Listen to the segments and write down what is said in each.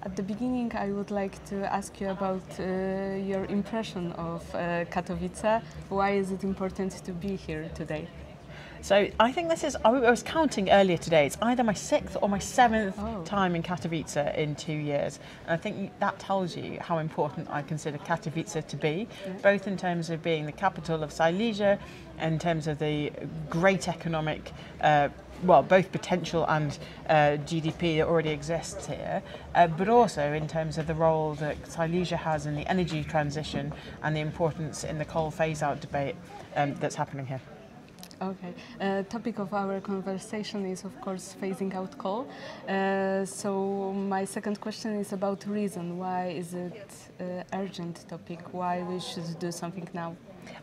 At the beginning, I would like to ask you about your impression of Katowice. Why is it important to be here today? So I think this is, I was counting earlier today, it's either my 6th or my 7th time in Katowice in 2 years. And I think that tells you how important I consider Katowice to be, both in terms of being the capital of Silesia, and in terms of the great economic, both potential and GDP that already exists here, but also in terms of the role that Silesia has in the energy transition and the importance in the coal phase-out debate that's happening here. Okay. Topic of our conversation is, of course, phasing out coal. So my second question is about reason. Why is it urgent topic? Why we should do something now?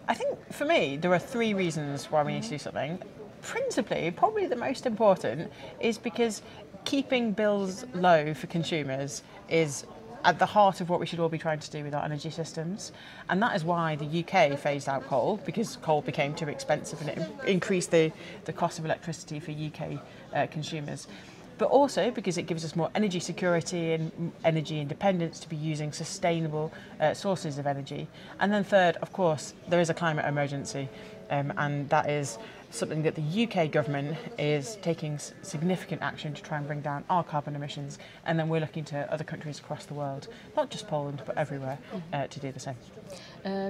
I think for me, there are 3 reasons why we need to do something. Principally, probably the most important, is because keeping bills low for consumers is at the heart of what we should all be trying to do with our energy systems. And that is why the UK phased out coal, because coal became too expensive and it increased the cost of electricity for UK consumers. But also because it gives us more energy security and energy independence to be using sustainable sources of energy. And then third, of course, there is a climate emergency, and that is something that the UK government is taking significant action to try and bring down our carbon emissions, and then we're looking to other countries across the world, not just Poland but everywhere, to do the same.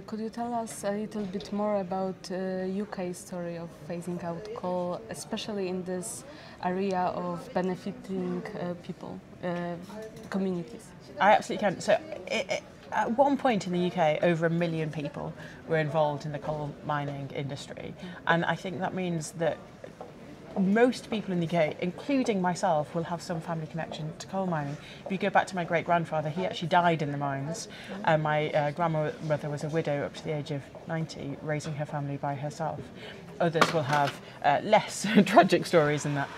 Could you tell us a little bit more about UK story of phasing out coal, especially in this area of benefiting people, communities? I absolutely can. So at one point in the UK, over 1 million people were involved in the coal mining industry. And I think that means that most people in the UK, including myself, will have some family connection to coal mining. If you go back to my great-grandfather, he actually died in the mines. And my grandmother was a widow up to the age of 90, raising her family by herself. Others will have less tragic stories than that.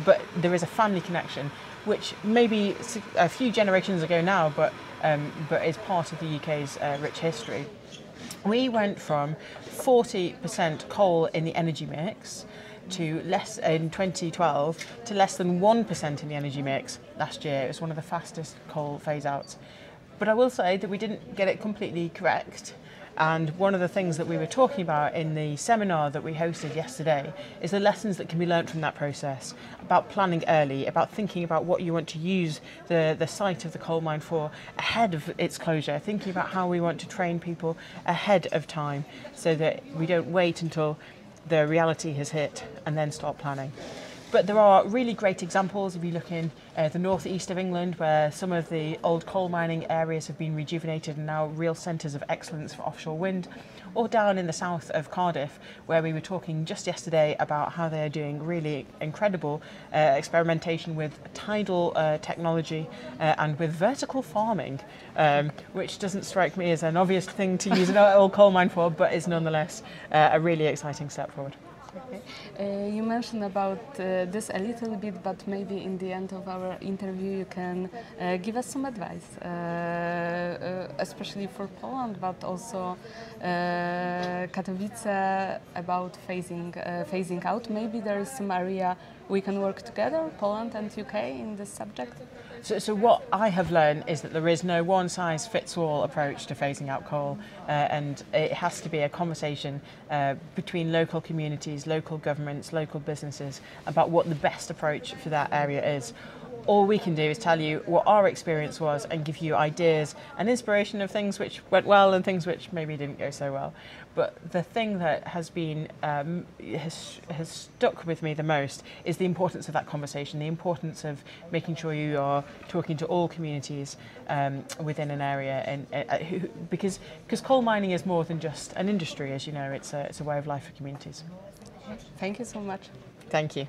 But there is a family connection, which maybe a few generations ago now, but is part of the UK's rich history. We went from 40% coal in the energy mix to less in 2012 to less than 1% in the energy mix last year. It was one of the fastest coal phase-outs. But I will say that we didn't get it completely correct. And one of the things that we were talking about in the seminar that we hosted yesterday is the lessons that can be learnt from that process, about planning early, about thinking about what you want to use the site of the coal mine for ahead of its closure, thinking about how we want to train people ahead of time so that we don't wait until the reality has hit and then start planning. But there are really great examples. If you look in the northeast of England, where some of the old coal mining areas have been rejuvenated and now real centres of excellence for offshore wind, or down in the south of Cardiff, where we were talking just yesterday about how they are doing really incredible experimentation with tidal technology and with vertical farming, which doesn't strike me as an obvious thing to use an old coal mine for, but is nonetheless a really exciting step forward. Okay. You mentioned about this a little bit, but maybe in the end of our interview you can give us some advice, especially for Poland, but also Katowice, about phasing out. Maybe there is some area we can work together, Poland and UK, in this subject. So what I have learned is that there is no one-size-fits-all approach to phasing out coal, and it has to be a conversation between local communities, local governments, local businesses about what the best approach for that area is. All we can do is tell you what our experience was and give you ideas and inspiration of things which went well and things which maybe didn't go so well. But the thing that has been has stuck with me the most is the importance of that conversation, the importance of making sure you are talking to all communities within an area, and because coal mining is more than just an industry, as you know, it's a way of life for communities. Thank you so much. Thank you.